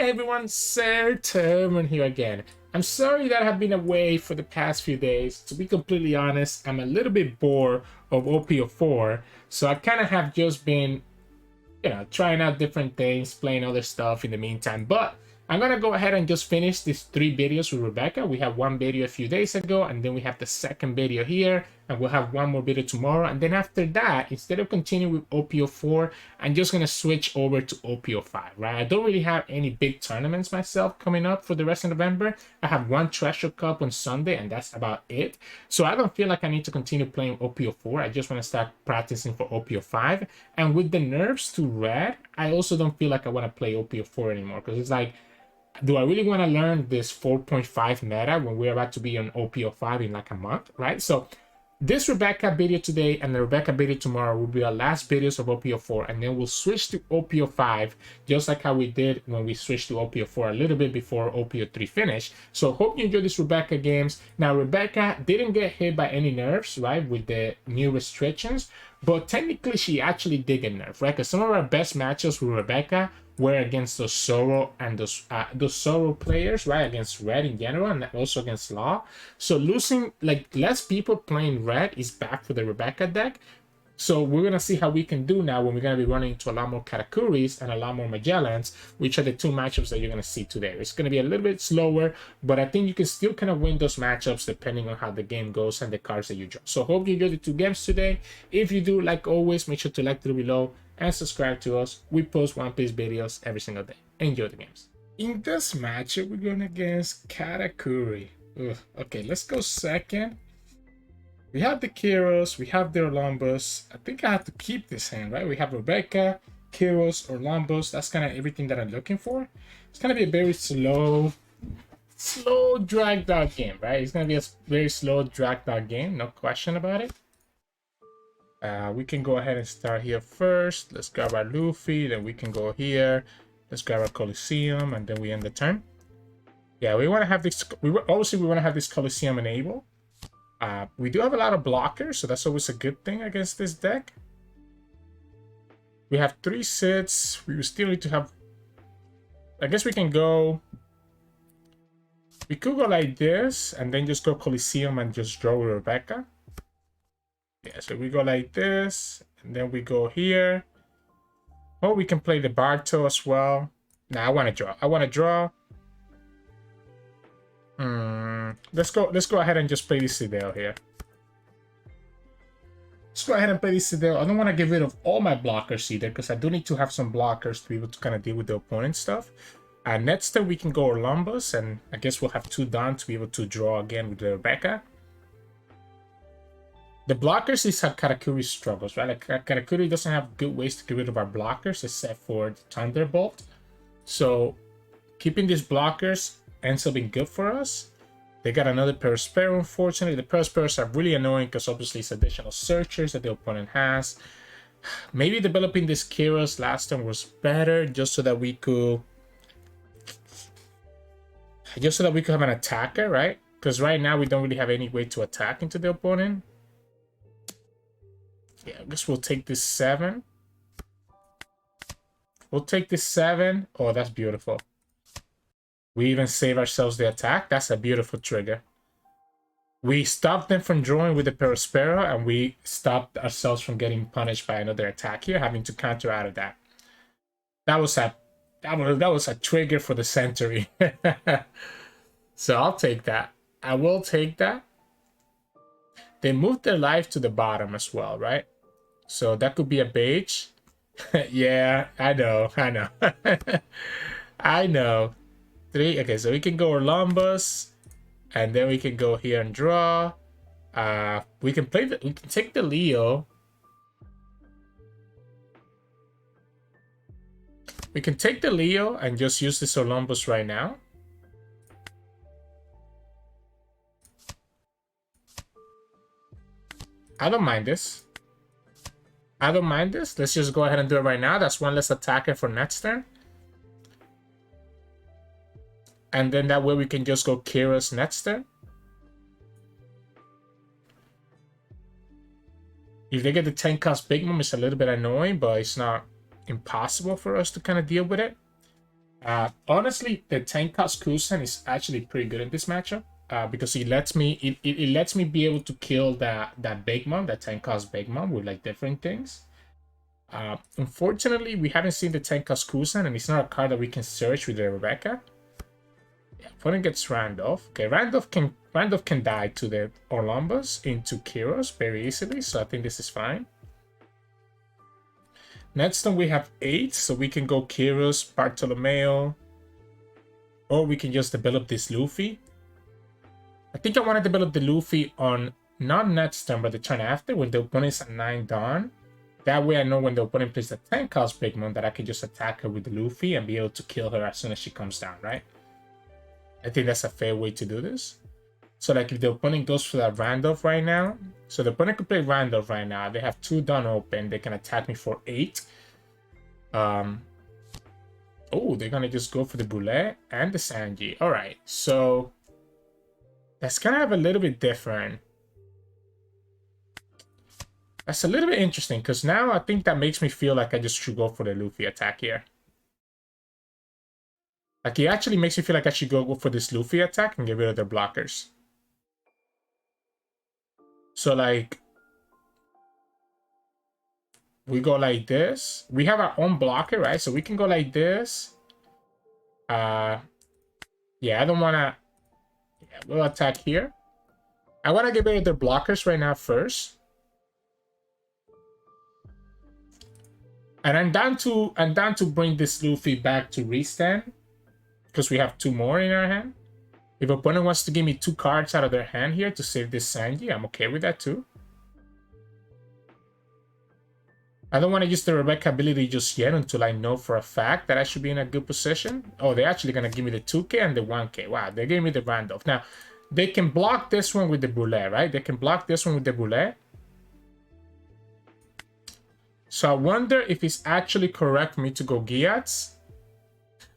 everyone, Sirturmund here again. I'm sorry that I have been away for the past few days. To be completely honest, I'm a little bit bored of OP04, so I kind of have just been, trying out different things, playing other stuff in the meantime. But I'm gonna go ahead and just finish these 3 videos with Rebecca. We have one video a few days ago, and then we have the second video here, and we'll have one more video tomorrow. And then after that, instead of continuing with OP04, I'm just gonna switch over to OP05, right? I don't really have any big tournaments myself coming up for the rest of November. I have one Treasure Cup on Sunday, and that's about it. So I don't feel like I need to continue playing OP04. I just want to start practicing for OP05. And with the nerfs to red, I also don't feel like I want to play OP04 anymore, because it's like, do I really want to learn this 4.5 meta when we're about to be on OP05 in like a month, right? So this Rebecca video today and the Rebecca video tomorrow will be our last videos of OP04, and then we'll switch to OP05, just like how we did when we switched to OP04 a little bit before OP03 finished. So hope you enjoy this Rebecca games. Now, Rebecca didn't get hit by any nerfs, right, with the new restrictions, but technically she actually did get nerfed, right? Because some of our best matches with Rebecca were against those Tsuru and those Tsuru players, right? Against red in general, and also against Law. So losing, like, less people playing red is bad for the Rebecca deck. So we're gonna see how we can do now when we're gonna be running into a lot more Katakuris and a lot more Magellans, which are the 2 matchups that you're gonna see today. It's gonna be a little bit slower, but I think you can still kind of win those matchups depending on how the game goes and the cards that you draw. So hope you enjoy the 2 games today. If you do, like always, make sure to like the below and subscribe to us. We post One Piece videos every single day. Enjoy the games. In this matchup, we're going against Katakuri. Ugh. Okay, let's go second. We have the Kyros, we have the Orlumbus. I think I have to keep this hand, right? We have Rebecca, Kyros, Orlumbus. That's kind of everything that I'm looking for. It's going to be a very slow dragged out game, right? It's going to be a very slow dragged out game, no question about it. We can go ahead and start here first. Let's grab our Luffy, then we can go here. Let's grab our Colosseum, and then we end the turn. Yeah, we want to have this. Obviously we want to have this Colosseum enabled. We do have a lot of blockers, so that's always a good thing against this deck. We have 3 sits. We still need to have. I guess we can go. We could go like this, and then just go Colosseum and just draw with Rebecca. Yeah, so we go like this, and then we go here. Oh, we can play the Barto as well. Nah, I want to draw. Let's go ahead and just play this Ideo here. Let's go ahead and play this Ideo. I don't want to get rid of all my blockers either, because I do need to have some blockers to be able to kind of deal with the opponent stuff. Next turn we can go Orlumbus, and I guess we'll have 2 down to be able to draw again with the Rebecca. The blockers is how Katakuri struggles, right? Like, Katakuri doesn't have good ways to get rid of our blockers except for the Thunderbolt. So keeping these blockers ends up being good for us. They got another Perospero, unfortunately. The Perosperos are really annoying because obviously it's additional searchers that the opponent has. Maybe developing this Kyros last time was better, just so that we could have an attacker, right? Because right now we don't really have any way to attack into the opponent. Yeah, I guess we'll take this 7. We'll take this 7. Oh, that's beautiful. We even save ourselves the attack. That's a beautiful trigger. We stopped them from drawing with the Perospero, and we stopped ourselves from getting punished by another attack here, having to counter out of that. That was a trigger for the century. So I'll take that. I will take that. They moved their life to the bottom as well, right? So that could be a beige. Yeah, I know. I know. 3. Okay, so we can go Orlumbus, and then we can go here and draw. We can take the Leo. We can take the Leo and just use this Orlumbus right now. I don't mind this. Let's just go ahead and do it right now. That's 1 less attacker for next turn. And then that way we can just go Kyros next turn. If they get the 10 cost Big Mom, it's a little bit annoying, but it's not impossible for us to kind of deal with it. Honestly, the 10 cost Kuzan is actually pretty good in this matchup. Because it lets me it lets me be able to kill that big mom, that 10 cost big mom with like different things. Unfortunately, we haven't seen the 10 cost Kuzan, and it's not a card that we can search with the Rebecca. Yeah, opponent gets Randolph. Okay, Randolph can die to the Orlumbus into Kyros very easily, so I think this is fine. Next turn we have 8, so we can go Kyros, Bartolomeo, or we can just develop this Luffy. I think I want to develop the Luffy on not next turn, but the turn after, when the opponent's at 9 Dawn. That way I know when the opponent plays the 10 cost Big Mom that I can just attack her with the Luffy and be able to kill her as soon as she comes down, right? I think that's a fair way to do this. So like if the opponent goes for that Randolph right now, so the opponent could play Randolph right now. They have 2 Dawn open. They can attack me for 8. Oh, they're gonna just go for the Boulet and the Sanji. Alright, so that's kind of a little bit different. That's a little bit interesting, because now I think that makes me feel like I just should go for the Luffy attack here. Like, it actually makes me feel like I should go for this Luffy attack and get rid of their blockers. So, like, we go like this. We have our own blocker, right? So we can go like this. Yeah, I don't want to... Yeah, we'll attack here. I want to get rid of their blockers right now first. And I'm down to bring this Luffy back to restand, because we have 2 more in our hand. If opponent wants to give me 2 cards out of their hand here to save this Sanji, I'm okay with that too. I don't want to use the Rebecca ability just yet until I know for a fact that I should be in a good position. Oh, they're actually going to give me the 2k and the 1k. Wow, they gave me the Randolph. Now, they can block this one with the Boulet, right? They can block this one with the Boulet. So I wonder if it's actually correct for me to go Gyats.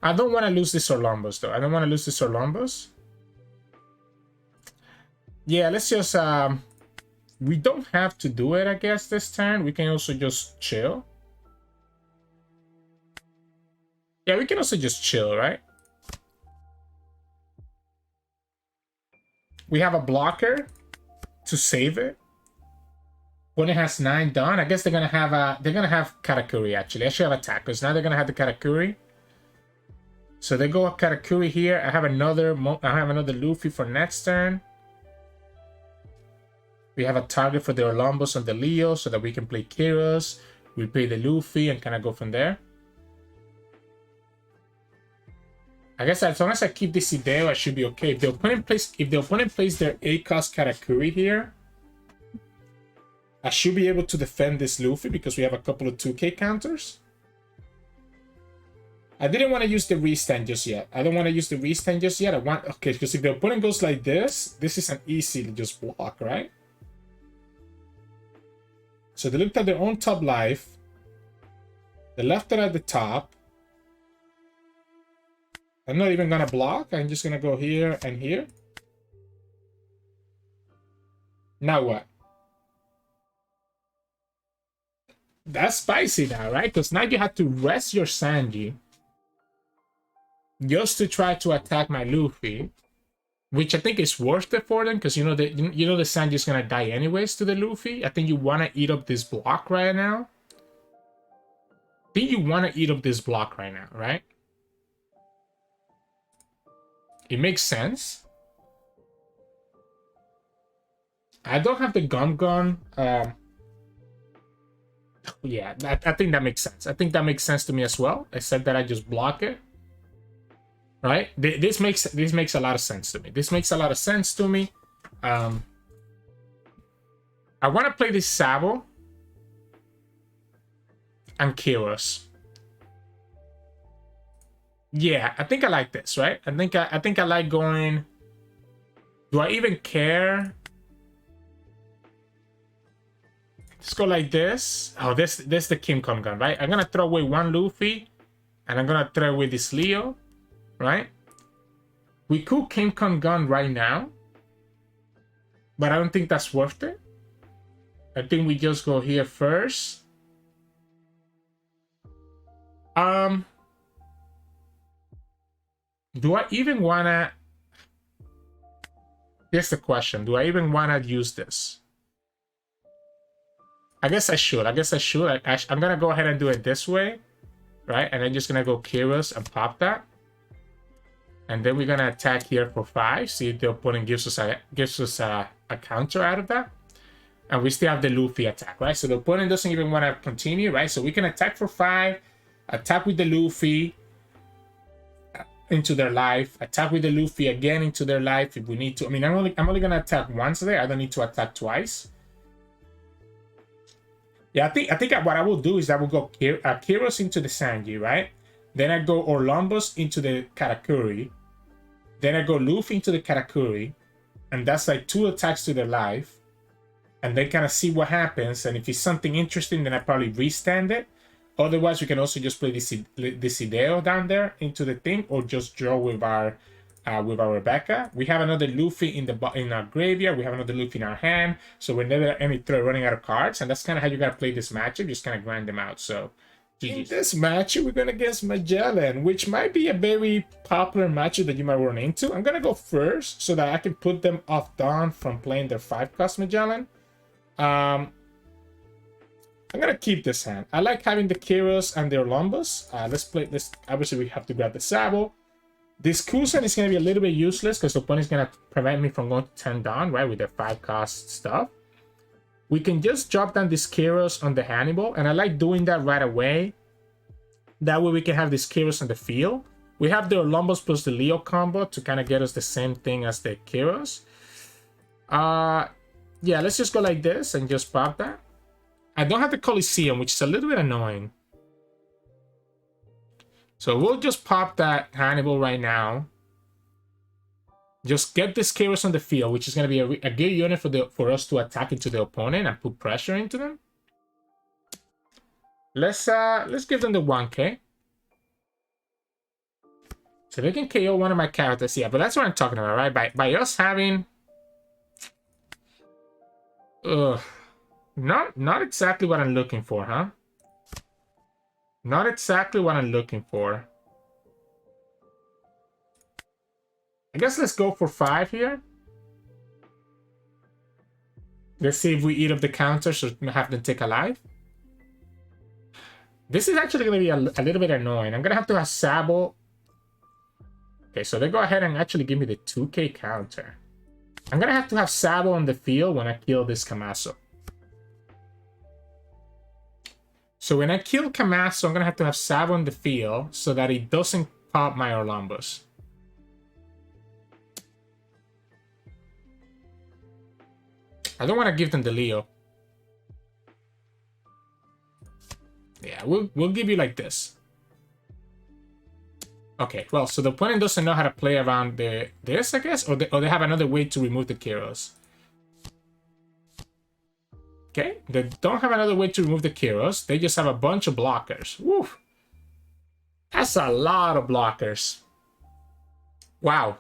I don't want to lose this Orlumbus, though. I don't want to lose this Orlumbus. Yeah, let's just... we don't have to do it, I guess, this turn. We can also just chill. Yeah, we can also just chill, right? We have a blocker to save it. When it has 9 done, I guess they're gonna have Katakuri actually. I should have attackers. Now they're gonna have the Katakuri. So they go Katakuri here. I have another Luffy for next turn. We have a target for the Orlumbus and the Leo so that we can play Kyros. We play the Luffy and kind of go from there. I guess as long as I keep this Ideo, I should be okay. If the opponent plays their 8-cost Katakuri here, I should be able to defend this Luffy because we have a couple of 2k counters. I didn't want to use the restand just yet. I don't want to use the restand just yet. Okay, because if the opponent goes like this is an easy to just block, right? So they looked at their own top life. They left it at the top. I'm not even gonna block. I'm just gonna go here and here. Now what? That's spicy now, right? Because now you have to rest your Sanji just to try to attack my Luffy, which I think is worth it for them, because you know the Sanji is gonna die anyways to the Luffy. I think you want to eat up this block right now. I think you want to eat up this block right now, right? It makes sense. I don't have the gum gun. Yeah, I think that makes sense. I think that makes sense to me as well. Except that I just block it. Right? This makes a lot of sense to me. This makes a lot of sense to me. I want to play this Sabo and Kyros. Yeah, I think I like this, right? I think I like going. Do I even care? Let's go like this. Oh, this the King Kong gun, right? I'm gonna throw away one Luffy, and I'm gonna throw away this Leo, right? We could King Kong gun right now, but I don't think that's worth it. I think we just go here first. Do I even wanna... Here's the question. Do I even wanna use this? I guess I should. I'm gonna go ahead and do it this way, right? And I'm just gonna go Kyros and pop that. And then we're gonna attack here for 5. See if the opponent gives us a counter out of that. And we still have the Luffy attack, right? So the opponent doesn't even want to continue, right? So we can attack for 5, attack with the Luffy into their life, attack with the Luffy again into their life if we need to. I mean, I'm only gonna attack once there. I don't need to attack twice. Yeah, I think what I will do is I will go Kyros into the Sanji, right? Then I go Orlumbus into the Katakuri. Then I go Luffy into the Katakuri. And that's like 2 attacks to their life. And then kind of see what happens. And if it's something interesting, then I probably restand it. Otherwise, we can also just play this Ideo down there into the thing, or just draw with our Rebecca. We have another Luffy in our graveyard. We have another Luffy in our hand. So we're never running out of cards. And that's kind of how you gotta play this matchup. Just kind of grind them out. So in this matchup, we're going against Magellan, which might be a very popular matchup that you might run into. I'm gonna go first so that I can put them off dawn from playing their 5-cost Magellan. I'm gonna keep this hand. I like having the Kyros and the Orlumbus. Let's play this. Obviously, we have to grab the Sabo. This Kuzan is gonna be a little bit useless because the opponent is gonna prevent me from going to 10 down, right, with their 5-cost stuff. We can just drop down this Kyros on the Hannibal, and I like doing that right away. That way we can have this Kyros on the field. We have the Orlumbus plus the Leo combo to kind of get us the same thing as the Kyros. Yeah, let's just go like this and just pop that. I don't have the Colosseum, which is a little bit annoying. So we'll just pop that Hannibal right now. Just get this Kyros on the field, which is going to be a good unit for us to attack into the opponent and put pressure into them. Let's give them the 1k. So they can KO one of my characters. Yeah, but that's what I'm talking about, right? By us having... Not exactly what I'm looking for, huh? Not exactly what I'm looking for. I guess let's go for 5 here. Let's see if we eat up the counter so we have them take a life. This is actually going to be a little bit annoying. I'm going to have Sabo. Okay, so they go ahead and actually give me the 2k counter. I'm going to have Sabo on the field when I kill this Kamaso. So when I kill Kamaso, I'm going to have Sabo on the field so that it doesn't pop my Orlumbus. I don't want to give them the Leo. Yeah, we'll give you like this. Okay, well, so the opponent doesn't know how to play around this, I guess? Or they have another way to remove the Kyros. Okay, they don't have another way to remove the Kyros. They just have a bunch of blockers. Woo! That's a lot of blockers. Wow.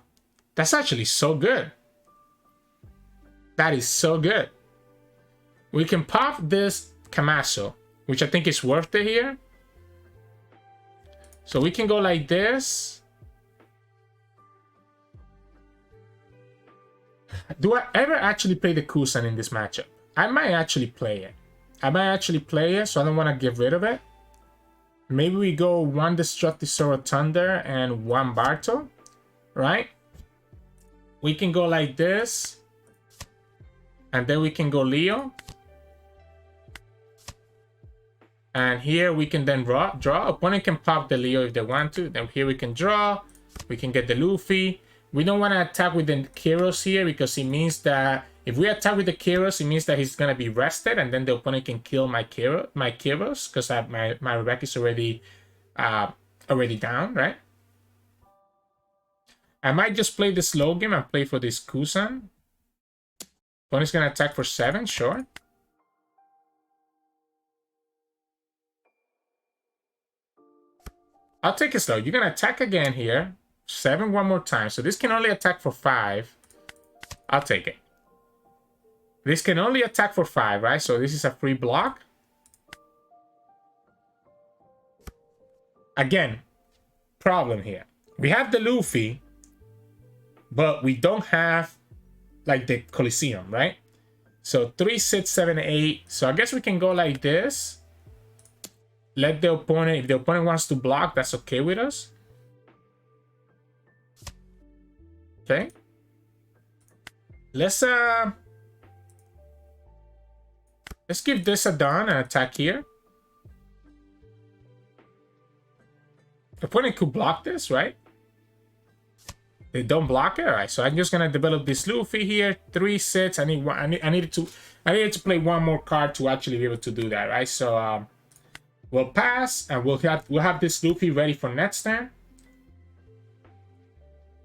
That's actually so good. That is so good. We can pop this Kamaso, which I think is worth it here. So we can go like this. Do I ever actually play the Kuzan in this matchup? I might actually play it. So I don't want to get rid of it. Maybe we go 1 Destructive Sword of Thunder and 1 Barto, right? We can go like this. And then we can go Leo. And here we can then draw. Opponent can pop the Leo if they want to. Then here we can draw. We can get the Luffy. We don't want to attack with the Kyros here because it means that if we attack with the Kyros, it means that he's going to be rested. And then the opponent can kill my Kyros because my Rebecca is already down, right? I might just play the slow game and play for this Kuzan. Opponent's going to attack for 7, sure. I'll take it slow. You're going to attack again here. 7 one more time. So this can only attack for 5. I'll take it. This can only attack for 5, right? So this is a free block. Again, problem here. We have the Luffy, but we don't have like the Colosseum, right? So 3, 6, 7, 8. So I guess we can go like this. Let the opponent, if the opponent wants to block, that's okay with us. Okay. Let's give this a done and attack here. The opponent could block this, right? They don't block it, all right? So I'm just gonna develop this Luffy here. 3, 6. I needed to play one more card to actually be able to do that, right? So we'll pass, and we'll have this Luffy ready for next turn.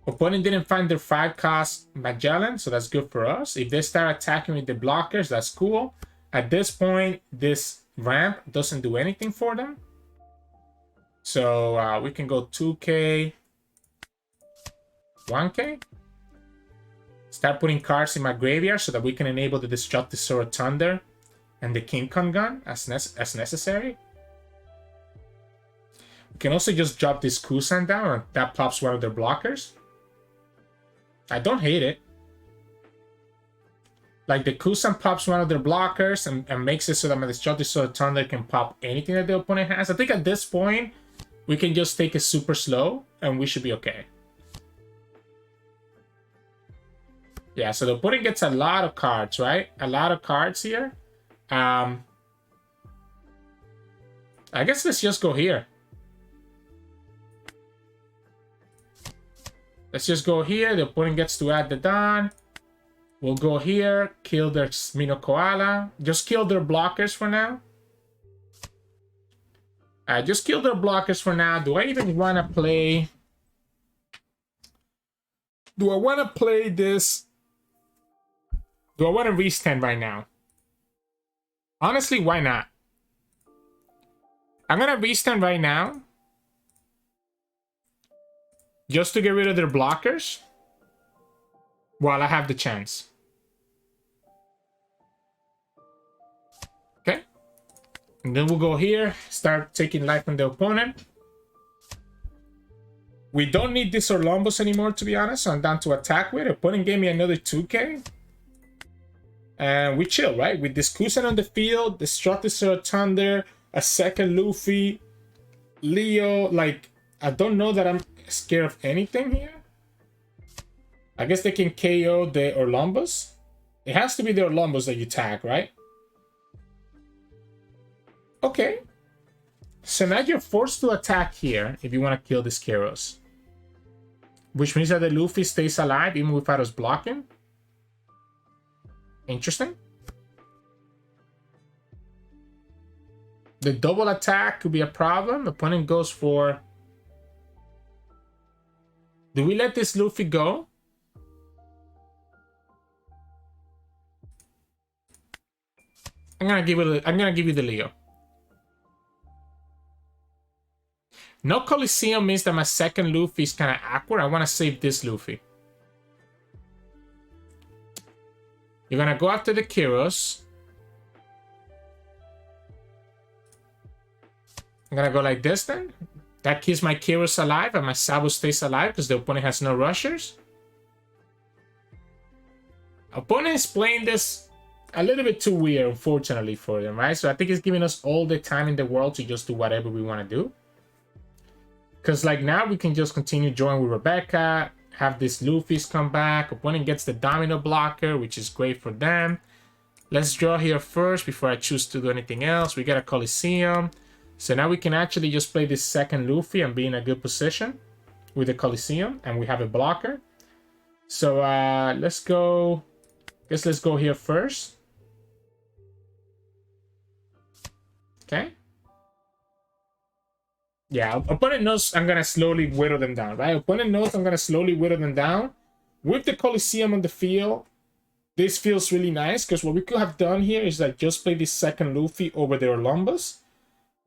Opponent didn't find their 5-cost Magellan, so that's good for us. If they start attacking with the blockers, that's cool. At this point, this ramp doesn't do anything for them. So we can go 2k, 1k. Start putting cards in my graveyard so that we can enable the Destructive Sword of Thunder and the King Kong gun as necessary. We can also just drop this Kuzan down, and that pops one of their blockers. I don't hate it. Like, the Kuzan pops one of their blockers and makes it so that my Destructive Sword of Thunder can pop anything that the opponent has. I think at this point, we can just take it super slow, and we should be okay. Yeah, so the opponent gets a lot of cards, right? A lot of cards here. I guess let's just go here. Let's just go here. The opponent gets to add the Dawn. We'll go here, kill their Mino Koala. Just kill their blockers for now. Just kill their blockers for now. Do I even want to play... Do I want to play this... Do I want to restand right now? Honestly, why not? I'm going to restand right now. Just to get rid of their blockers. While I have the chance. Okay. And then we'll go here. Start taking life from the opponent. We don't need this Orlumbus anymore, to be honest. So I'm down to attack with. Opponent gave me another 2k. And we chill, right? With this Kuzan on the field, Destructive Sword of Thunder, a second Luffy, Leo. Like, I don't know that I'm scared of anything here. I guess they can KO the Orlumbus. It has to be the Orlumbus that you tag, right? Okay. So now you're forced to attack here if you want to kill this Kyros. Which means that the Luffy stays alive even without us blocking. Interesting. The double attack could be a problem. Opponent goes for... Do we let this Luffy go? I'm gonna give you the Leo. No Colosseum means that my second Luffy is kind of awkward. I want to save this Luffy. You're gonna go after the Kyros. I'm gonna go like this then. That keeps my Kyros alive and my Sabo stays alive because the opponent has no rushers. Opponent is playing this a little bit too weird, unfortunately, for them, right? So I think it's giving us all the time in the world to just do whatever we want to do. Because, like, now we can just continue drawing with Rebecca, have this Luffy's come back. Opponent gets the Domino blocker, which is great for them. Let's draw here first before I choose to do anything else. We got a Colosseum. So now we can actually just play this second Luffy and be in a good position with the Colosseum. And we have a blocker. So let's go... Guess let's go here first. Okay. Yeah, opponent knows I'm going to slowly whittle them down, right? Opponent knows I'm going to slowly whittle them down. With the Colosseum on the field, this feels really nice because what we could have done here is like just play this second Luffy over their Orlumbus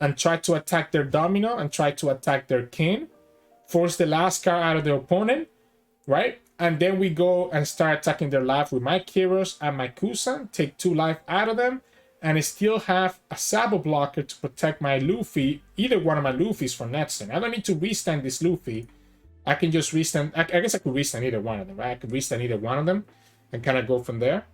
and try to attack their Domino and try to attack their King. Force the last card out of their opponent, right? And then we go and start attacking their life with my Kyros and my Kuzan. Take 2 life out of them. And I still have a Sabo blocker to protect my Luffy, either one of my Luffys from next turn. I don't need to restand this Luffy I can just restand. I guess I could restand either one of them, right? I could restand either one of them and kind of go from there.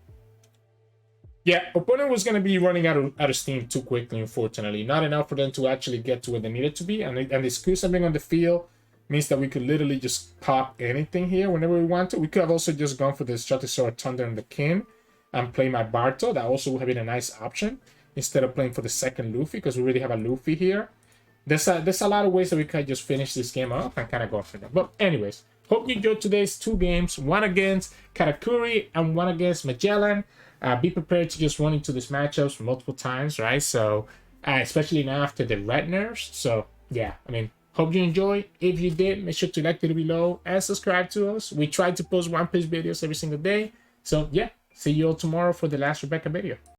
Yeah, opponent was going to be running out of steam too quickly, unfortunately. Not enough for them to actually get to where they needed to be. And this Kuzan being on the field means that we could literally just pop anything here whenever we want to. We could have also just gone for the Stratosaur Thunder and the King and play my Barto. That also would have been a nice option instead of playing for the second Luffy, because we already have a Luffy here. There's a lot of ways that we could just finish this game off and kind of go for them. But anyways, hope you enjoyed today's 2 games. One against Katakuri and one against Magellan. Be prepared to just run into these matchups multiple times, right? So, especially now after the red nerfs. So, yeah, I mean, hope you enjoyed. If you did, make sure to like the video below and subscribe to us. We try to post One Piece videos every single day. So, yeah, see you all tomorrow for the last Rebecca video.